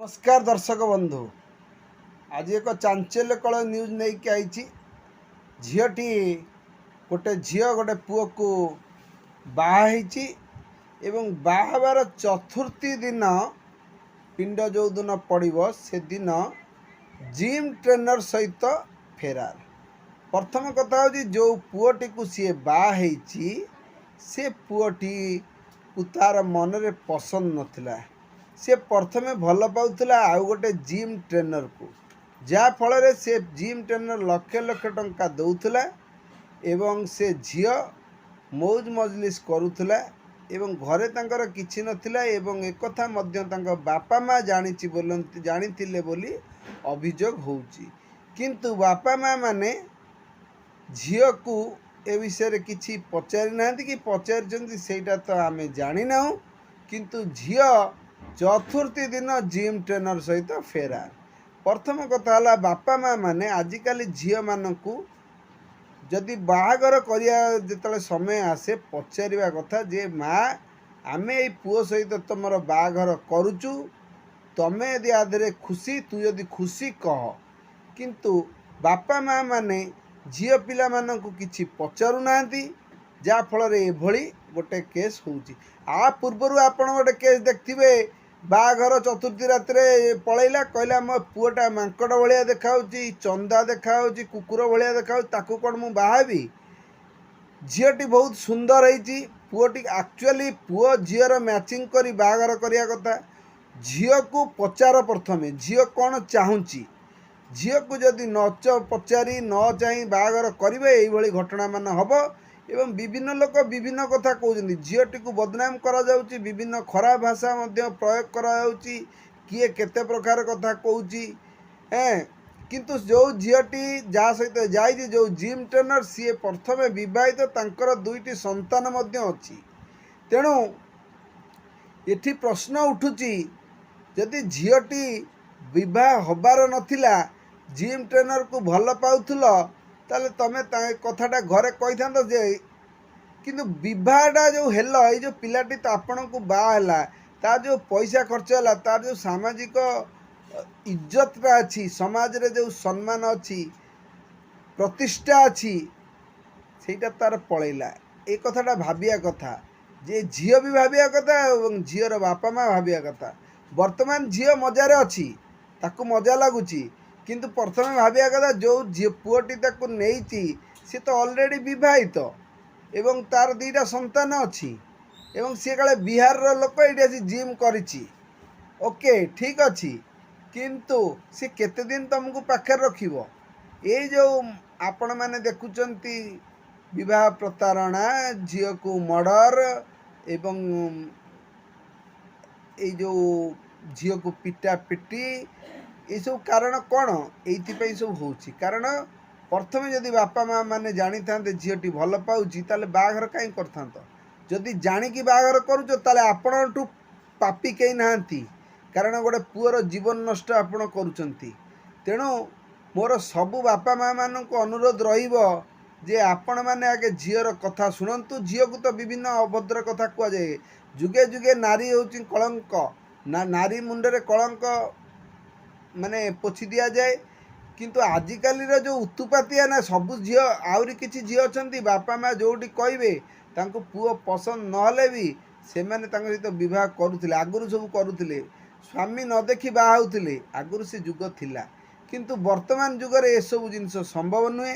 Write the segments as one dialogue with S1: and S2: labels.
S1: नमस्कार दर्शक बंधु। आज एक चांचल्यकल न्यूज नहीं कि आई झीटी गोटे झील गोटे पुओ को बाहाई एवं बाहाबार चतुर्थी दिन पिंड जो दिन पड़ो से दिन जिम ट्रेनर सहित फेरार। प्रथम कथा हूँ जो पुओटी को सी बाई से पुओटी तार मनरे पसंद नथिला। से प्रथमे भल पाउला आउ गोटे जिम ट्रेनर को जहाँ फल से जिम ट्रेनर लक्ष लक्ष टंका दौला एवं से झील मौज मजलिस करुला एवं घरे तांकर किछि नथिला एवं एक कथा मध्य तांकर बापा माँ जानी बोली अभियोग होउची। किंतु बापा माँ माने झील को ए विषय किछि पचारि नांती कि पचारि सेटा तो आमे जानी ना। किंतु झील चतुर्थी दिन जिम ट्रेनर सहित फेरार। प्रथम कथा है बापा माँ माने आजिकल झील मानू जदि बाहागर करिया जिते समय आसे पचारिबा कथा जे माँ आमे ए पुओ सहित तुमर बाहागर करुचु तमे यदि आधे खुशी तू यदि खुशी कह। किंतु बापा माँ माने झील पिला मानू किछि पचारू नांती जहाँ फल एभली गोटे केस होउची। आ पूर्वर आपण गोटे केस देखिए बाघर चतुर्थी रात पलैला कहला मो पुओटा मांकड़ भाया देखा चंदा देखा कुकुर भाया देखा ताकू कौन मु बाहाबी। झीटी बहुत सुंदर है पुओटी एक्चुअली पुओ झीर मैचिंग करी बाघर करिया कथा। झील को पचार प्रथमे झील कौन चाहूँगी झील को जदि न पचारि न चाह बाघर करेंगे ये घटना मान हम एवं विभिन्न लोक विभिन्न कथा कहते झीटी को बदनाम करा जाउची विभिन्न खराब भाषा मध्य प्रयोग करा जाउची किए केते प्रकार कथा कहूची। किंतु जो झीटी जहाँ सहित जाइए जो जिम ट्रेनर सी प्रथमे विवाहित तांकर दुईटी संतान मध्य अच्छी। तेणु एठी प्रश्न उठुची जदि झीटी विवाह हबार नथिला जिम ट्रेनर को भल पाउथुल ताले तमे कथाटा घरे कही था जे किंतु विवाहटा जो हेल ये जो पिलाटी तो आपण को बाहला तार जो पैसा खर्च है तार जो सामाजिक इज्जतटा अच्छी समाज रे जो सम्मान अच्छी प्रतिष्ठा अच्छी सेटा तार पलैला। ए कथाटा भाबिया कथा जे झील भी भाबिया कथा और झीर बापा माँ भाबिया कथा। वर्तमान झील मजारे अच्छी ताकू मजा लगुच किंतु प्रथमे भाबिया कथा जो झी पुओटी ताकू नेइची सी तो ऑलरेडी विवाहित एवं तार दीटा संतान अच्छी एवं सी काले बिहार लोक ये आसी जिम करिछि ओके ठीक अच्छी किंतु सी केते दिन तुमको पाखे रखिबो। ये जो आपण माने देखुचंती विवाह प्रतारणा झील को मर्डर एवं ये जो झील को पिटा पिटी ये सब कारण कौन ये सब होउची। कारण प्रथमे जदि बापा माँ माने जानी था झीटी भल पाऊँगी ताले बाघर कहीं कर जदि जाणिकी बाघर करुच ताले आपणठू पापी कहीं नाहांती कारण गोटे पुअर जीवन नष्ट आपण करुचंती। तेणु मोर सबु बापा माँ मानक अनुरोध रहिबो जे आपण माने आगे झीर कथा शुणु। झील को तो विभिन्न अभद्र कथा कहुए जुगे जुगे नारी होची कलंक ना नारी मुंडरे कलंक माने पोछि दिया जाए। किंतु आजिकाली जो उत्तुपातिया ना सबु झील आउरी किछि झील अछंती बापा माँ जोटी कहिबे तांको पुओ पसंद नहले भी से माने तांको सहित विवाह करुथिले आगुरु सब करुथिले स्वामी न देखि बाहा होउथिले आगुरु से जुग थिला। किंतु वर्तमान जुगरे ए सब जिनिस संभव नुहे।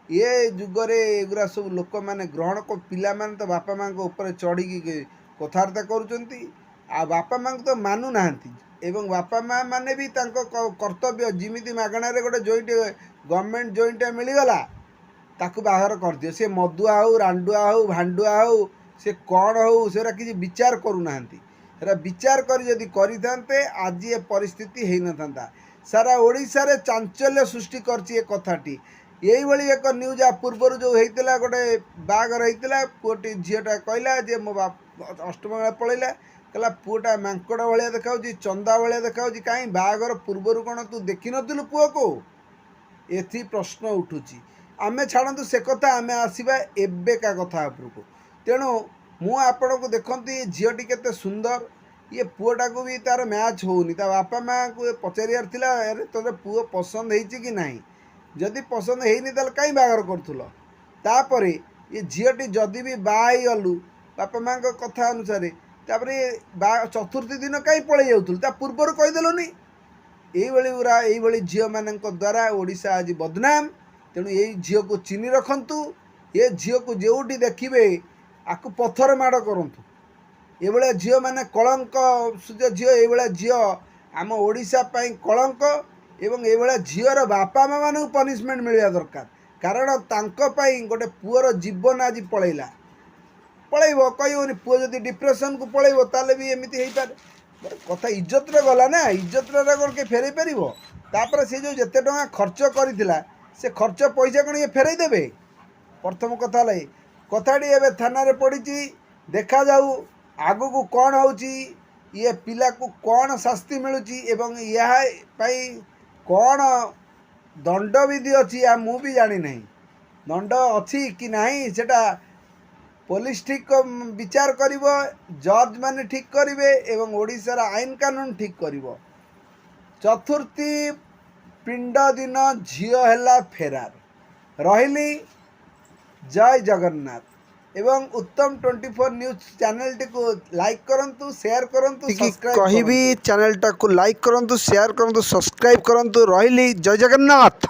S1: ये जुगरे एगुरा सब लोक माने ग्रहण को पिला माने तो बापा माँ को ऊपर चढ़ी कथबार्ता करुचंती आ बापा माँ को तो मानु नाहंती एवं बापा माँ माने भी तांको कर्तव्य जिमिति मागणार गोटे जॉइंट गवर्नमेंट जॉइंट मिलगला ताकू बाहर कर दियो से मदुआ हो रांडुआ हो भांडुआ हो से कौन हो से किसी विचार करूना विचार कर जदि करते आज ये परिस्थिति है न था। सारा ओडिशा रे चांचल्य सृष्टि करछि ए कथाटी। यही भली एक न्यूज आ पूर्वर जो होता गोटे बाघर होता पुओटी झीटा कहला जे मो बाप अष्टम बेला पलैला कहला पुओटा मांकड़ भाया देखा चंदा भाया देखा कहीं बाघर पूर्वर कौन तू देखी नु पुओ को एथि प्रश्न उठुची। आमे छाड़ू से कथा आमे आसवा एबेका कथा उपरको। तेणु मु आपण को देखती झीटी केते सुंदर ये पुओटाକୁ ବି ତାର ମ୍ୟାଚ୍ ହେଉନି। ତା ବାପା ମାଆଙ୍କୁ ପଚାରିବାର ଥିଲା, ଆରେ ତୋର ପୁଅ ପସନ୍ଦ ହେଇଛି କି ନାହିଁ, ଯଦି ପସନ୍ଦ ହେଇନି ତାହେଲେ କାହିଁ ବାହାଘର କରୁଥିଲ। ତାପରେ ଏ ଝିଅଟି ଯଦି ବି ବାହା ହେଇଗଲୁ ବାପା ମାଆଙ୍କ କଥା ଅନୁସାରେ, ତାପରେ ଚତୁର୍ଥୀ ଦିନ କାହିଁ ପଳେଇ ଯାଉଥିଲୁ, ତା ପୂର୍ବରୁ କହିଦେଲୁନି। ଏଇଭଳି ଝିଅମାନଙ୍କ ଦ୍ୱାରା ଓଡ଼ିଶା ଆଜି ବଦନାମ। ତେଣୁ ଏଇ ଝିଅକୁ ଚିହ୍ନି ରଖନ୍ତୁ। ଏ ଝିଅକୁ ଯେଉଁଠି ଦେଖିବେ ଆକୁ ପଥର ମାଡ଼ କରନ୍ତୁ। ଏଭଳିଆ ଝିଅମାନେ କଳଙ୍କ ଝିଅ, ଏଇଭଳିଆ ଝିଅ ଆମ ଓଡ଼ିଶା ପାଇଁ କଳଙ୍କ। ଏବଂ ଏଇଭଳିଆ ଝିଅର ବାପା ମାଆମାନଙ୍କୁ ପନିସମେଣ୍ଟ ମିଳିବା ଦରକାର। କାରଣ ତାଙ୍କ ପାଇଁ ଗୋଟେ ପୁଅର ଜୀବନ ଆଜି ପଳେଇବ, କହିବନି। ପୁଅ ଯଦି ଡିପ୍ରେସନକୁ ପଳେଇବ ତାହେଲେ ବି ଏମିତି ହେଇପାରେ। ଗୋଟେ କଥା ଇଜ୍ଜତରେ ଗଲା ନା, ଇଜ୍ଜତଟା କ'ଣ କିଏ ଫେରେଇ ପାରିବ? ତାପରେ ସେ ଯେଉଁ ଯେତେ ଟଙ୍କା ଖର୍ଚ୍ଚ କରିଥିଲା ସେ ଖର୍ଚ୍ଚ ପଇସା କ'ଣ ଇଏ ଫେରେଇ ଦେବେ? ପ୍ରଥମ କଥା ହେଲା କଥାଟି ଏବେ ଥାନାରେ ପଡ଼ିଛି, ଦେଖାଯାଉ ଆଗକୁ କ'ଣ ହେଉଛି, ଇଏ ପିଲାକୁ କ'ଣ ଶାସ୍ତି ମିଳୁଛି ଏବଂ ଏହା ପାଇଁ କ'ଣ ଦଣ୍ଡବିଧି ଅଛି ମୁଁ ବି ଜାଣିନାହିଁ। ଦଣ୍ଡ ଅଛି କି ନାହିଁ ସେଟା ପୋଲିସ ଠିକ୍ ବିଚାର କରିବ, ଜଜ୍ ମାନେ ଠିକ୍ କରିବେ ଏବଂ ଓଡ଼ିଶାର ଆଇନ କାନୁନ ଠିକ୍ କରିବ। ଚତୁର୍ଥୀ ପିଣ୍ଡ ଦିନ ଝିଅ ହେଲା ଫେରାର। ରହିଲି, ଜୟ ଜଗନ୍ନାଥ। ଏବଂ उत्तम 24 न्यूज चैनलଟିକୁ ଲାଇକ୍ କରନ୍ତୁ, ସେୟାର କରନ୍ତୁ, ସବସ୍କ୍ରାଇବ୍ କରନ୍ତୁ।
S2: କହିବି ଚ୍ୟାନେଲଟାକୁ ଲାଇକ୍ କରନ୍ତୁ, ସେୟାର କରନ୍ତୁ, ସବସ୍କ୍ରାଇବ୍ କରନ୍ତୁ। ରହିଲି, ଜୟ ଜଗନ୍ନାଥ।